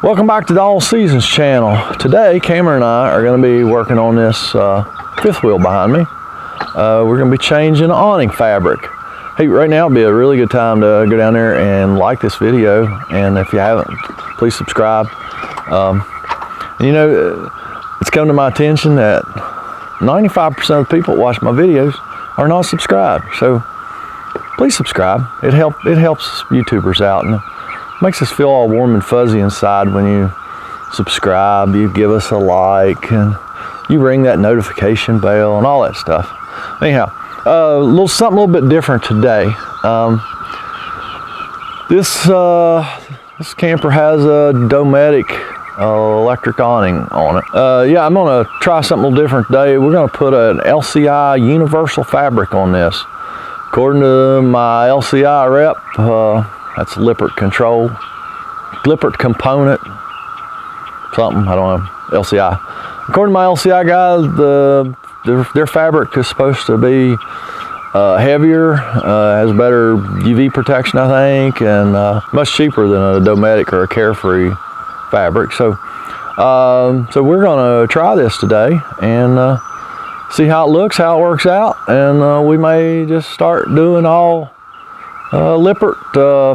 Welcome back to the All Seasons channel. Today, Cameron and I are going to be working on this fifth wheel behind me. We're going to be changing awning fabric. Hey, right now would be a really good time to go down there and like this video, and if you haven't, please subscribe. And you know, it's come to my attention that 95% of the people that watch my videos are not subscribed. So please subscribe. It helps YouTubers out, and makes us feel all warm and fuzzy inside when you subscribe, you give us a like, and you ring that notification bell and all that stuff. Anyhow, something a little bit different today. This camper has a Dometic electric awning on it. Yeah, I'm gonna try something a little different today. We're gonna put an LCI universal fabric on this. According to my LCI rep, that's Lippert component, something, I don't know, LCI. According to my LCI guys, their fabric is supposed to be heavier, has better UV protection, I think, and much cheaper than a Dometic or a Carefree fabric. So we're gonna try this today and see how it looks, how it works out, and we may just start doing all Lippert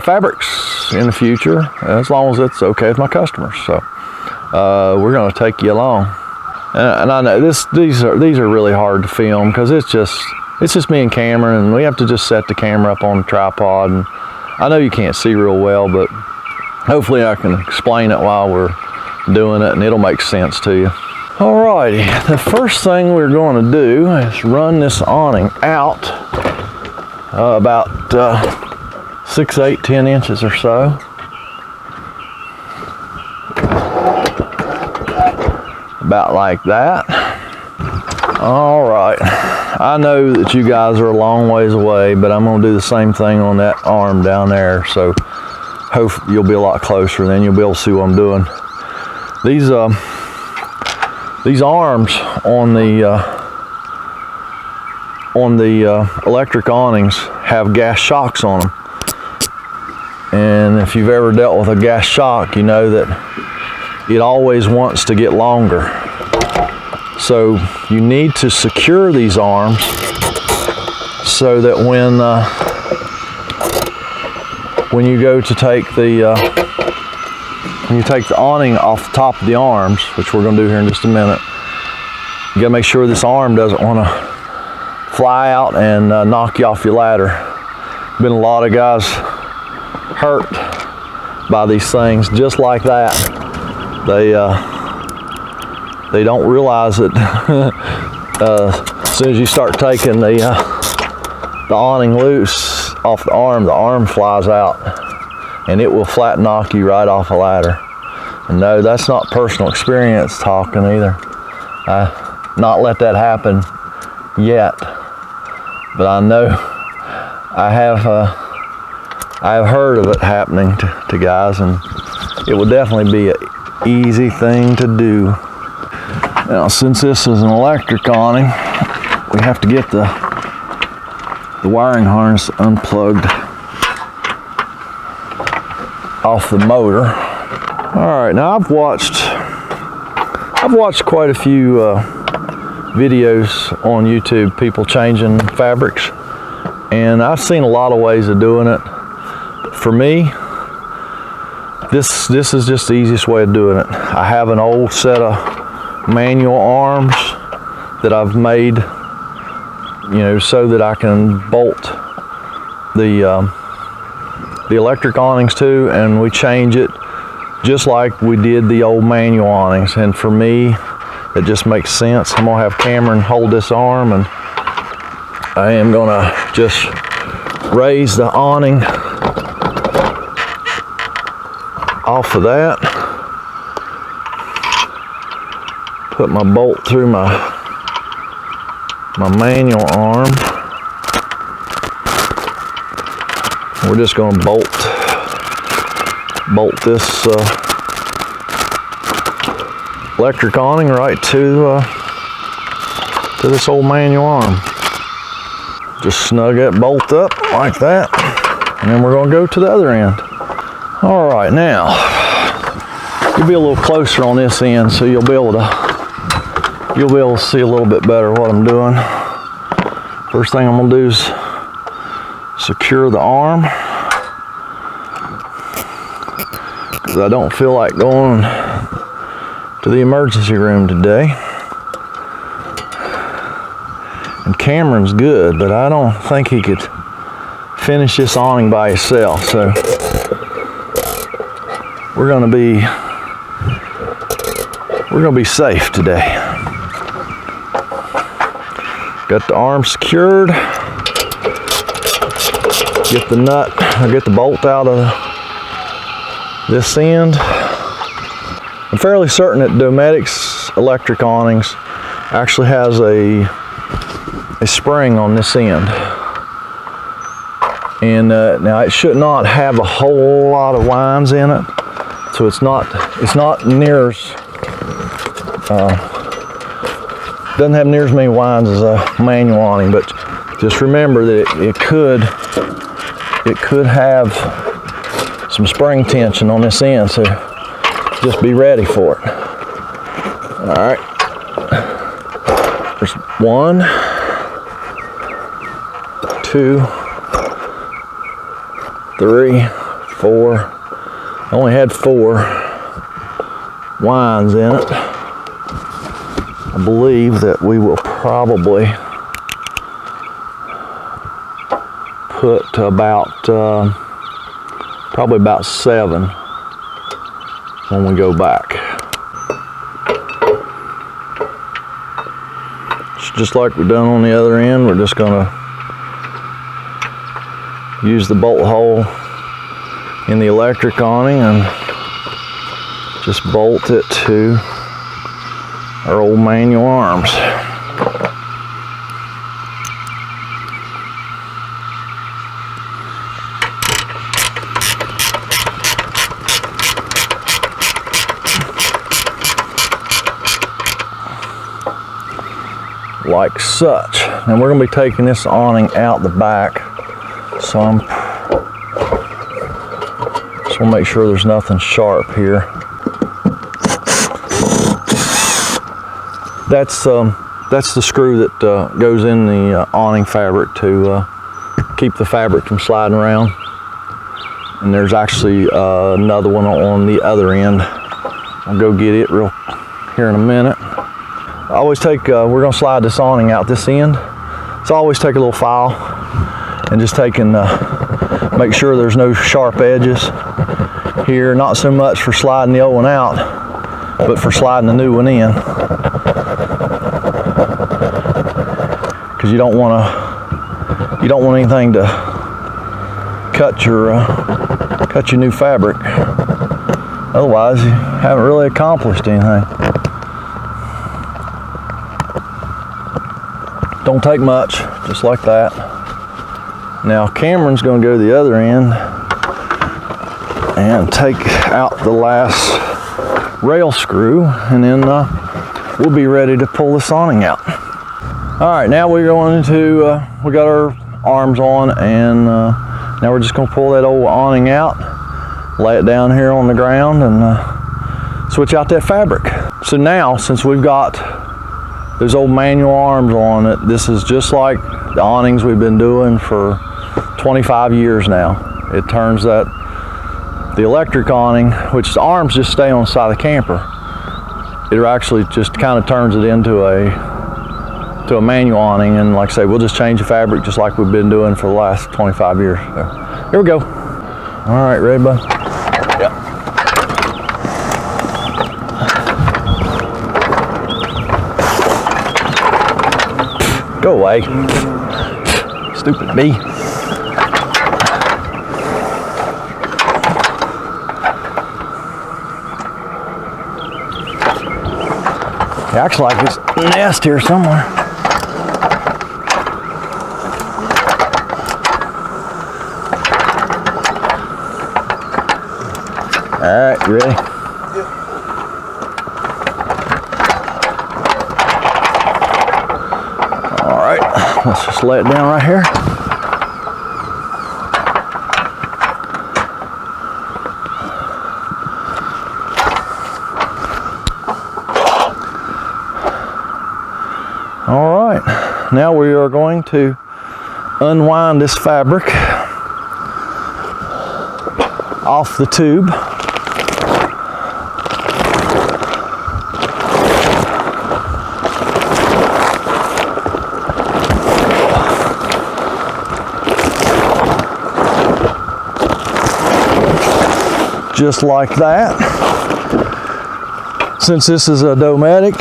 fabrics in the future, as long as it's okay with my customers. So we're going to take you along, and I know these are really hard to film because it's just me and Cameron, and we have to just set the camera up on the tripod, and I know you can't see real well, but hopefully I can explain it while we're doing it and it'll make sense to you. Alrighty, the first thing we're going to do is run this awning out about 6, 8, 10 inches or so. About like that. All right, I know that you guys are a long ways away, but I'm gonna do the same thing on that arm down there, so hopefully you'll be a lot closer, then you'll be able to see what I'm doing. These arms on the electric awnings have gas shocks on them. And if you've ever dealt with a gas shock, you know that it always wants to get longer. So you need to secure these arms so that when you go to take the awning off the top of the arms, which we're going to do here in just a minute, you got to make sure this arm doesn't want to fly out and knock you off your ladder. Been a lot of guys hurt by these things just like that. They don't realize that as soon as you start taking the awning loose off the arm flies out, and it will flat knock you right off a ladder. And no, that's not personal experience talking either. Not let that happen yet, but I know I have heard of it happening to guys, and it would definitely be an easy thing to do. Now, since this is an electric awning, we have to get the wiring harness unplugged off the motor. All right, now I've watched quite a few videos on YouTube, people changing fabrics, and I've seen a lot of ways of doing it. For me, this is just the easiest way of doing it. I have an old set of manual arms that I've made, you know, so that I can bolt the electric awnings to, and we change it just like we did the old manual awnings. And for me, it just makes sense. I'm gonna have Cameron hold this arm, and I am gonna just raise the awning off of that, put my bolt through my manual arm. We're just going to bolt this electric awning right to this old manual arm. Just snug that bolt up like that, and then we're going to go to the other end. All right, now, give be a little closer on this end, so you'll be able to see a little bit better what I'm doing. First thing I'm gonna do is secure the arm, because I don't feel like going to the emergency room today. And Cameron's good, but I don't think he could finish this awning by himself, so we're gonna be safe today. Got the arm secured. Get the nut, or get the bolt out of this end. I'm fairly certain that Dometic's electric awnings actually has a spring on this end. And now it should not have a whole lot of winds in it, so it's not near as doesn't have near as many winds as a manual awning. But just remember that it could have some spring tension on this end, so just be ready for it. All right, there's 1, 2, 3, 4. I only had 4 winds in it. I believe that we will probably put probably about 7 when we go back. It's just like we've done on the other end. We're just gonna use the bolt hole in the electric awning and just bolt it to our old manual arms. Like such. And we're going to be taking this awning out the back, so I'm just want to make sure there's nothing sharp here. That's the screw that goes in the awning fabric to keep the fabric from sliding around. And there's actually another one on the other end. I'll go get it here in a minute. I always take, we're gonna slide this awning out this end. So I always take a little file and just take and make sure there's no sharp edges here. Not so much for sliding the old one out, but for sliding the new one in. Because you don't want anything to cut your new fabric. Otherwise, you haven't really accomplished anything. Don't take much, just like that. Now Cameron's going to go to the other end and take out the last rail screw, and then we'll be ready to pull this awning out. All right, now we're going to, we got our arms on, and now we're just going to pull that old awning out, lay it down here on the ground, and switch out that fabric. So now, since we've got those old manual arms on it, this is just like the awnings we've been doing for 25 years now. It turns that the electric awning, which the arms just stay on the side of the camper, it actually just kind of turns it into a manual awning. And like I say, we'll just change the fabric just like we've been doing for the last 25 years. So, here we go. All right, ready, bud? Yep. Go away. Stupid bee. It acts like this nest here somewhere. All right, you ready? Yep. All right, let's just lay it down right here. right, now we are going to unwind this fabric off the tube. Just like that. Since this is a Dometic,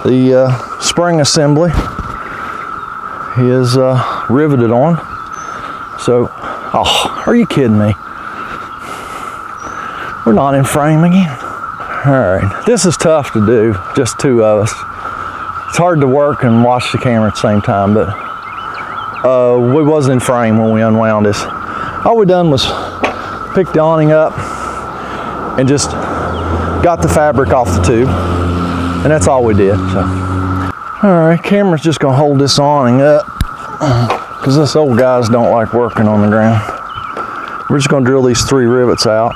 the spring assembly is riveted on. So, oh, are you kidding me? We're not in frame again. All right, this is tough to do, just two of us. It's hard to work and watch the camera at the same time, but we wasn't in frame when we unwound this. All we done was pick the awning up and just got the fabric off the tube, and that's all we did. So, all right, camera's just gonna hold this awning up because us old guys don't like working on the ground. We're just gonna drill these 3 rivets out.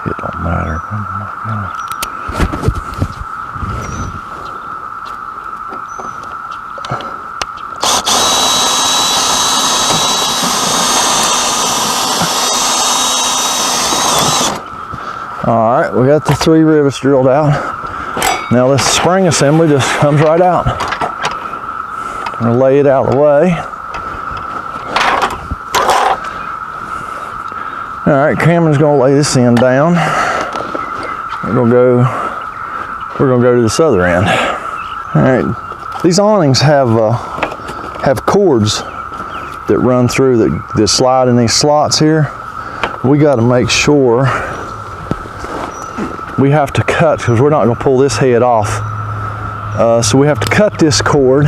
It don't matter. All right, we got the 3 rivets drilled out. Now this spring assembly just comes right out. I'm gonna lay it out of the way. All right, Cameron's gonna lay this end down. We're gonna go to this other end. All right, these awnings have cords that run through that slide in these slots here. We got to make sure we have to cut, because we're not gonna pull this head off. So we have to cut this cord.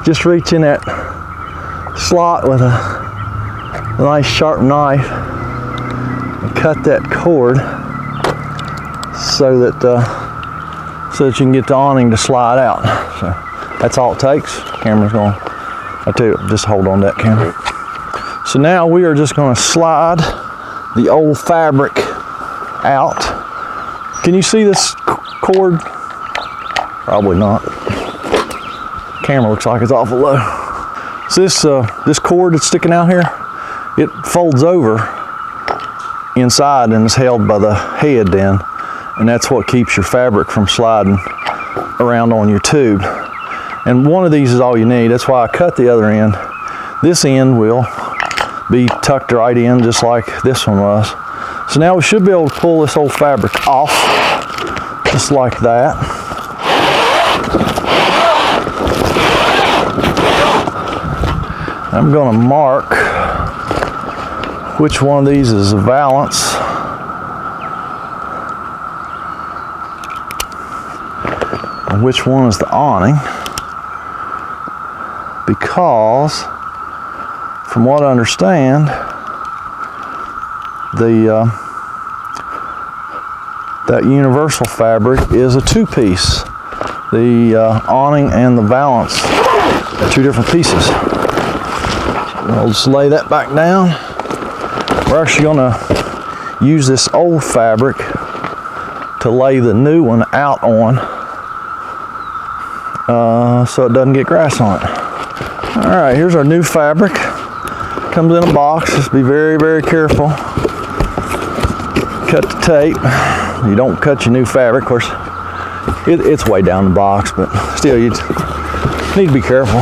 Just reach in that slot with a nice sharp knife and cut that cord so that you can get the awning to slide out. So that's all it takes. Camera's going, I tell you, just hold on to that camera. So now we are just going to slide the old fabric out. Can you see this cord? Probably not. Camera looks like it's awful low. So this cord that's sticking out here, it folds over inside and is held by the head then, and that's what keeps your fabric from sliding around on your tube. And one of these is all you need. That's why I cut the other end. This end will be tucked right in just like this one was. So now we should be able to pull this old fabric off just like that. I'm going to mark which one of these is a valance and which one is the awning, because from what I understand, that universal fabric is a 2-piece. The awning and the valance are 2 different pieces. I'll just lay that back down. We're actually gonna use this old fabric to lay the new one out on so it doesn't get grass on it. All right, here's our new fabric. Comes in a box. Just be very, very careful. Cut the tape. You don't cut your new fabric. Of course, it's way down the box, but still you need to be careful.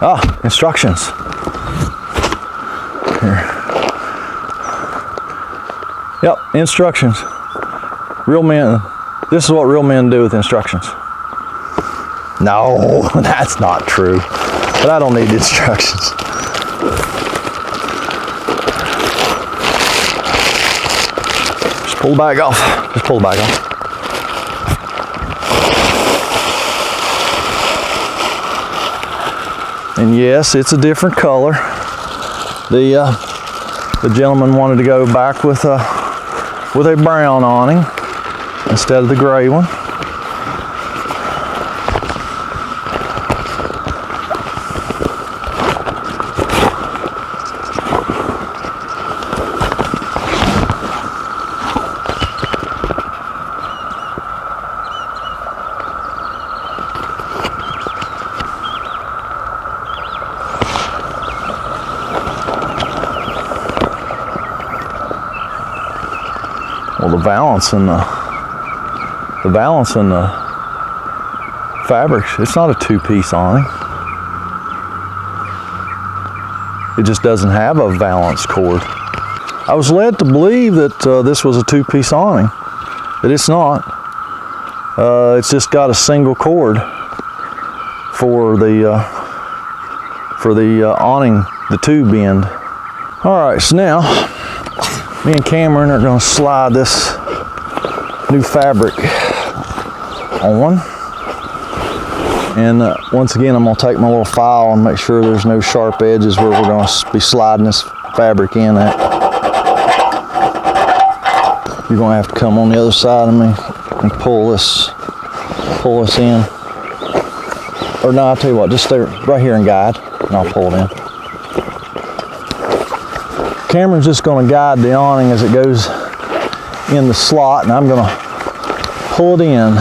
Ah, instructions. Here. Yep, instructions. Real men, this is what real men do with instructions. No, that's not true. But I don't need instructions. Just pull the bag off. Just pull the bag off. And yes, it's a different color. the gentleman wanted to go back with a brown awning instead of the gray one. Well, the balance in the fabrics, it's not a two-piece awning. It just doesn't have a valance cord. I was led to believe that this was a two-piece awning, but it's not. It's just got a single cord for the awning, the tube end. All right, so now me and Cameron are going to slide this new fabric on. And once again, I'm going to take my little file and make sure there's no sharp edges where we're going to be sliding this fabric in at. You're going to have to come on the other side of me and pull this in. Or no, I'll tell you what, just stay right here and guide, and I'll pull it in. Cameron's just going to guide the awning as it goes in the slot, and I'm going to pull it in.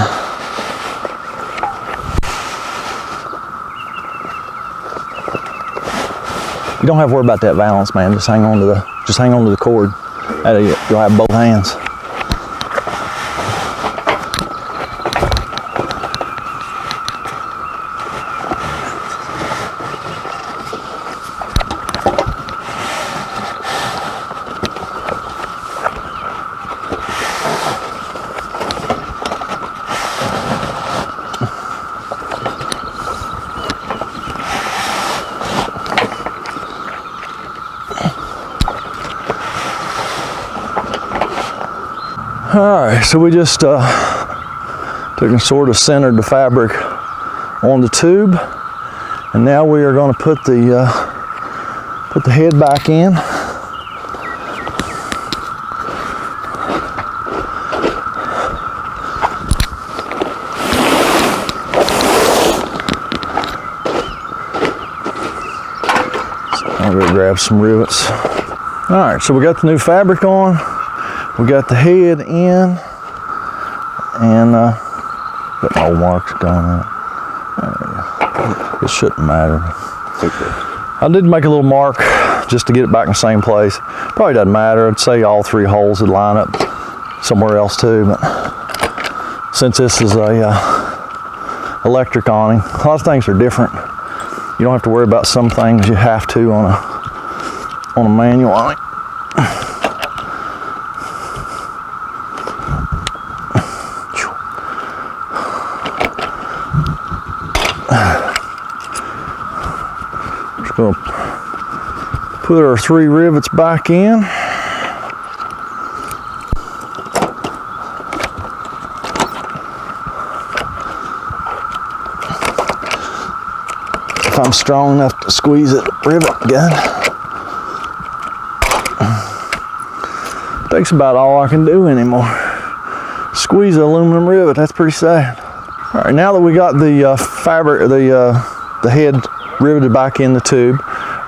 You don't have to worry about that valance, man. Just hang on to the cord. You'll have both hands. All right, so we just took and sort of centered the fabric on the tube, and now we are going to put the head back in. So I'm going to grab some rivets. All right, so we got the new fabric on. We got the head in, and got my old marks going in. There we go. It shouldn't matter. Okay. I did make a little mark just to get it back in the same place. Probably doesn't matter. I'd say all three holes would line up somewhere else too, but since this is a electric awning, a lot of things are different. You don't have to worry about some things you have to on a manual awning. Going to put our 3 rivets back in. If I'm strong enough to squeeze it, rivet gun. Takes about all I can do anymore. Squeeze the aluminum rivet, that's pretty sad. All right, now that we got the fabric, the head riveted back in the tube,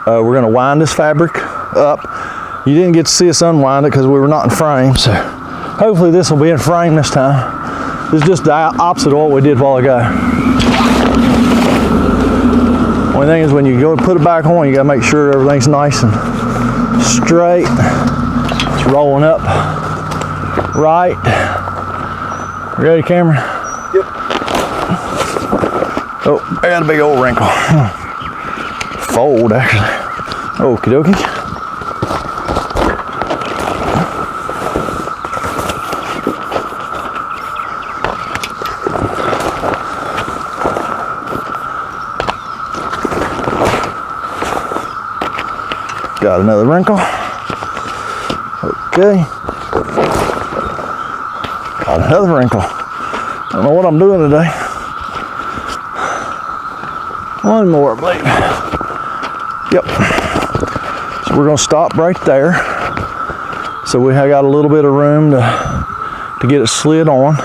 we're going to wind this fabric up. You didn't get to see us unwind it because we were not in frame, so hopefully this will be in frame this time. This is just the opposite of what we did a while ago. Only thing is when you go to put it back on, you got to make sure everything's nice and straight. It's rolling up right. Ready, Cameron? Yep. Oh, I got a big old wrinkle. Fold, actually. Okie dokie. Got another wrinkle. Okay. Got another wrinkle. I don't know what I'm doing today. One more, I believe. Yep. So we're going to stop right there. So we have got a little bit of room to get it slid on.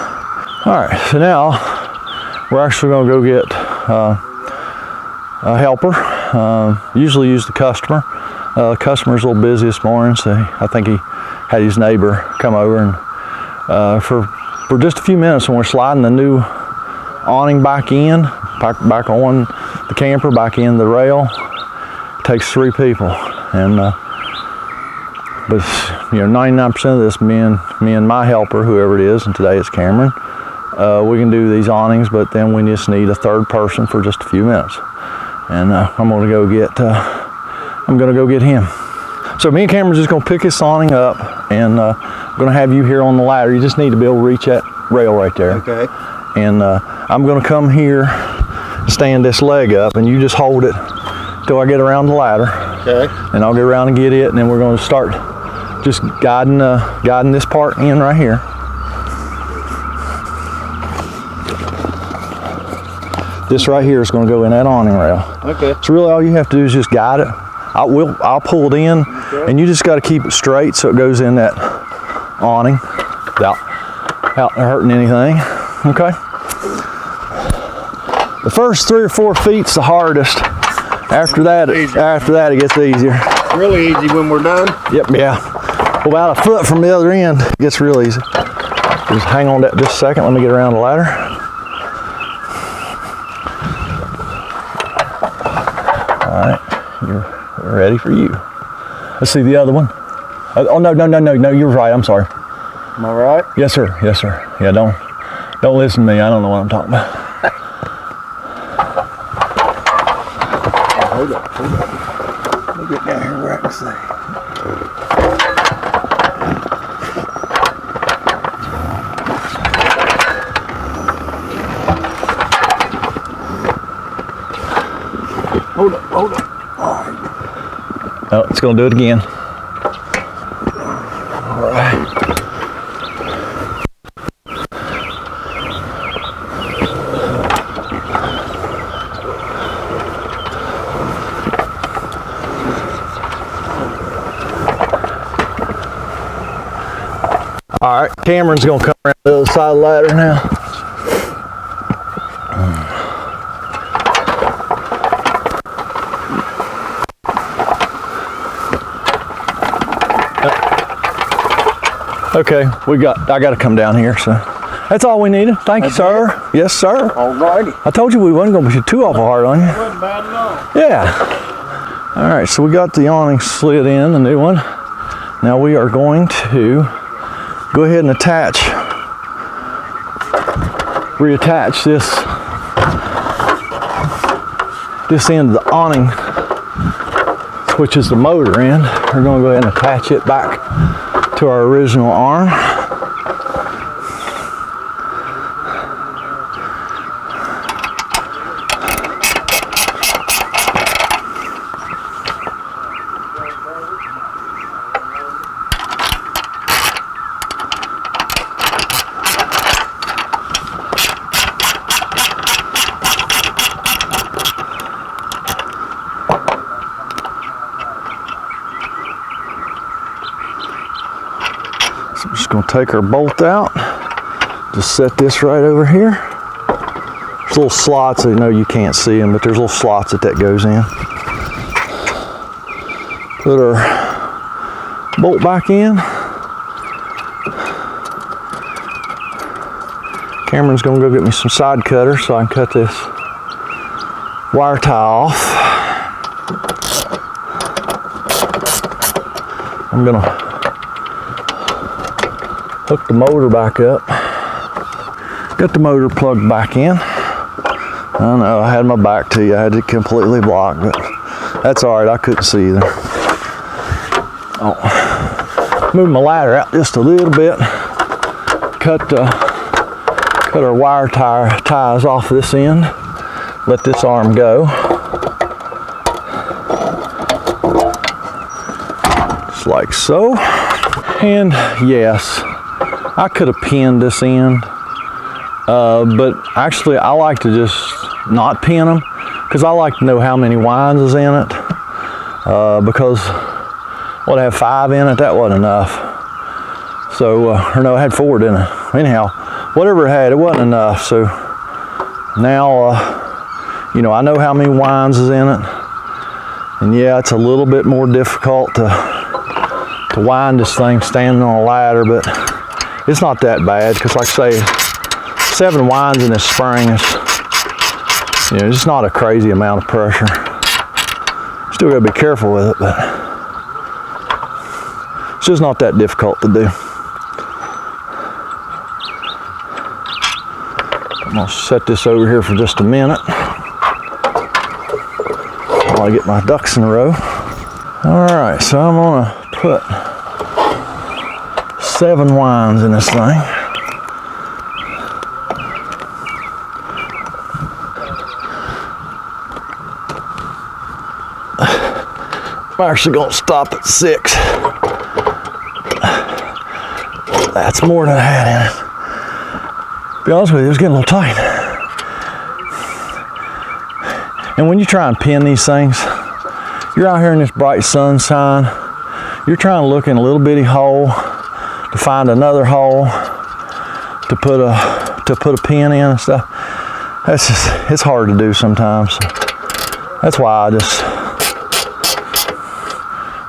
All right, so now we're actually going to go get a helper. Usually use the customer. The customer's a little busy this morning, so I think he had his neighbor come over, and for just a few minutes when we're sliding the new awning back in, back on the camper, back in the rail, it takes 3 people. And but 99% of this, me and my helper, whoever it is, and today it's Cameron, we can do these awnings, but then we just need a 3rd person for just a few minutes. And I'm gonna go get him. So me and Cameron's just gonna pick this awning up, and I'm gonna have you here on the ladder. You just need to be able to reach that rail right there. Okay. And I'm gonna come here, stand this leg up, and you just hold it till I get around the ladder. Okay. And I'll get around and get it, and then we're gonna start just guiding this part in right here. This right here is going to go in that awning rail. Okay. So really all you have to do is just guide it. I'll pull it in, okay, and you just got to keep it straight so it goes in that awning without hurting anything. Okay. The first 3 or 4 feet's the hardest. After that it gets easier. Really easy when we're done? Yep, yeah. About a foot from the other end, it gets real easy. Just hang on that just a second. Let me get around the ladder. All right, you're ready for you. Let's see the other one. Oh, no, you're right, I'm sorry. Am I right? Yes, sir, yes, sir. Yeah, don't listen to me, I don't know what I'm talking about. Hold up. Let me get down here where I can see. Hold up. All right. Oh, it's gonna do it again. All right. All right, Cameron's gonna come around the other side of the ladder now. Okay, I got to come down here, so that's all we needed. Thank you, sir. Yes, sir. All righty. I told you we wasn't going to be too awful hard on you. That wasn't bad at all. Yeah. All right, so we got the awning slid in, the new one. Now we are going to go ahead and reattach this end of the awning, which is the motor end. We're going to go ahead and attach it back to our original arm. So I'm just going to take our bolt out, just set this right over here. There's little slots, I know you can't see them, but there's little slots that goes in. Put our bolt back in. Cameron's going to go get me some side cutter so I can cut this wire tie off. I'm going to hook the motor back up. Got the motor plugged back in. I know I had my back to you. I had it completely blocked, but that's all right. I couldn't see either. Oh, move my ladder out just a little bit. Cut our wire ties off this end. Let this arm go. Just like so. And yes, I could have pinned this end, but actually I like to just not pin them because I like to know how many winds is in it, because what, I have 5 in it? That wasn't enough. So, or no, I had 4 in it. Anyhow, whatever it had, it wasn't enough. So now, you know, I know how many winds is in it. And yeah, it's a little bit more difficult to wind this thing standing on a ladder, but it's not that bad, because like I say, 7 winds in this spring is, you know, it's not a crazy amount of pressure. Still gotta be careful with it, but it's just not that difficult to do. I'm gonna set this over here for just a minute while I get my ducks in a row. All right, so I'm gonna put 7 winds in this thing. I'm actually gonna stop at 6. That's more than I had in it. To be honest with you, it was getting a little tight. And when you try and pin these things, you're out here in this bright sunshine, you're trying to look in a little bitty hole to find another hole to put a pin in and stuff. That's just, it's hard to do sometimes. So that's why I just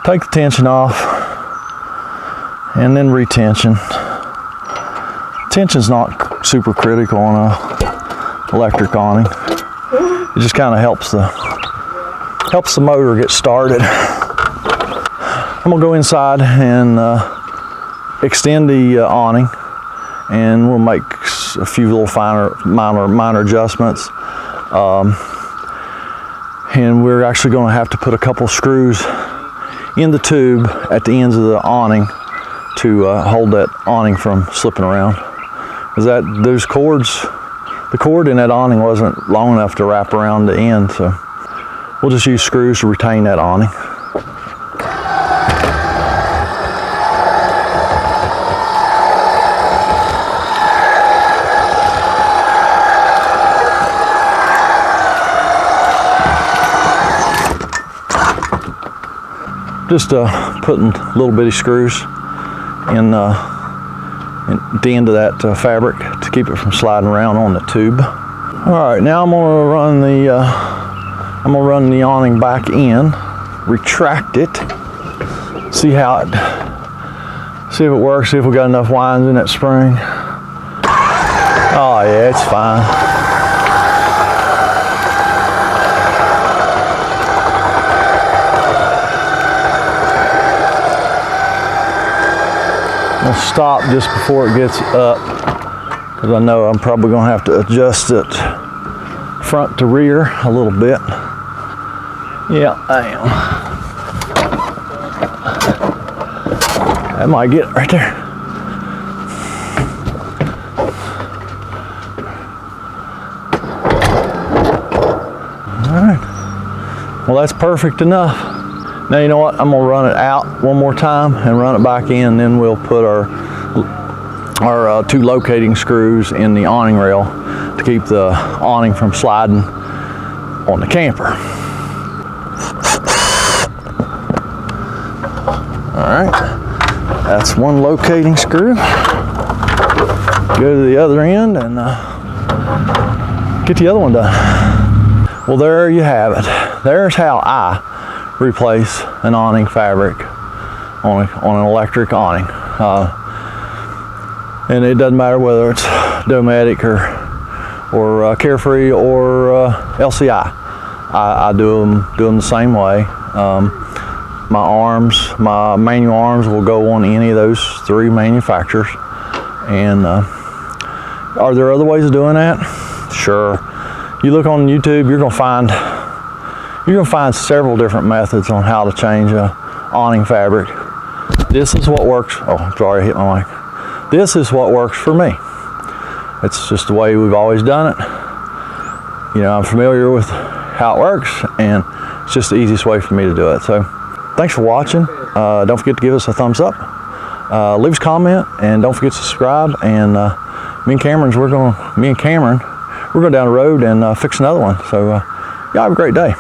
take the tension off and then retension. Tension's not super critical on a electric awning. It just kind of helps the motor get started. I'm gonna go inside and extend the awning, and we'll make a few little minor adjustments. And we're actually going to have to put a couple screws in the tube at the ends of the awning to hold that awning from slipping around. Because those cords, the cord in that awning wasn't long enough to wrap around the end, so we'll just use screws to retain that awning. Just putting little bitty screws in the end of that fabric to keep it from sliding around on the tube. All right, now I'm gonna run the awning back in, retract it, see if it works, see if we got enough winds in that spring. Oh yeah, it's fine. I'll stop just before it gets up, because I know I'm probably going to have to adjust it front to rear a little bit. Yeah, I am. That might get it right there. All right. Well, that's perfect enough. Now you know what, I'm gonna run it out one more time and run it back in, then we'll put our 2 locating screws in the awning rail to keep the awning from sliding on the camper. All right, that's one locating screw. Go to the other end and get the other one done. Well, there you have it. There's how I replace an awning fabric on an electric awning, and it doesn't matter whether it's Dometic or Carefree or LCI. I do them the same way. My manual arms will go on any of those 3 manufacturers. And are there other ways of doing that? Sure. You look on YouTube, you're gonna find several different methods on how to change a awning fabric. This is what works. Oh, sorry, I hit my mic. This is what works for me. It's just the way we've always done it. You know, I'm familiar with how it works, and it's just the easiest way for me to do it. So, thanks for watching. Don't forget to give us a thumbs up. Leave us a comment, and don't forget to subscribe. And me and Cameron, we're going down the road and fix another one. So, y'all have a great day.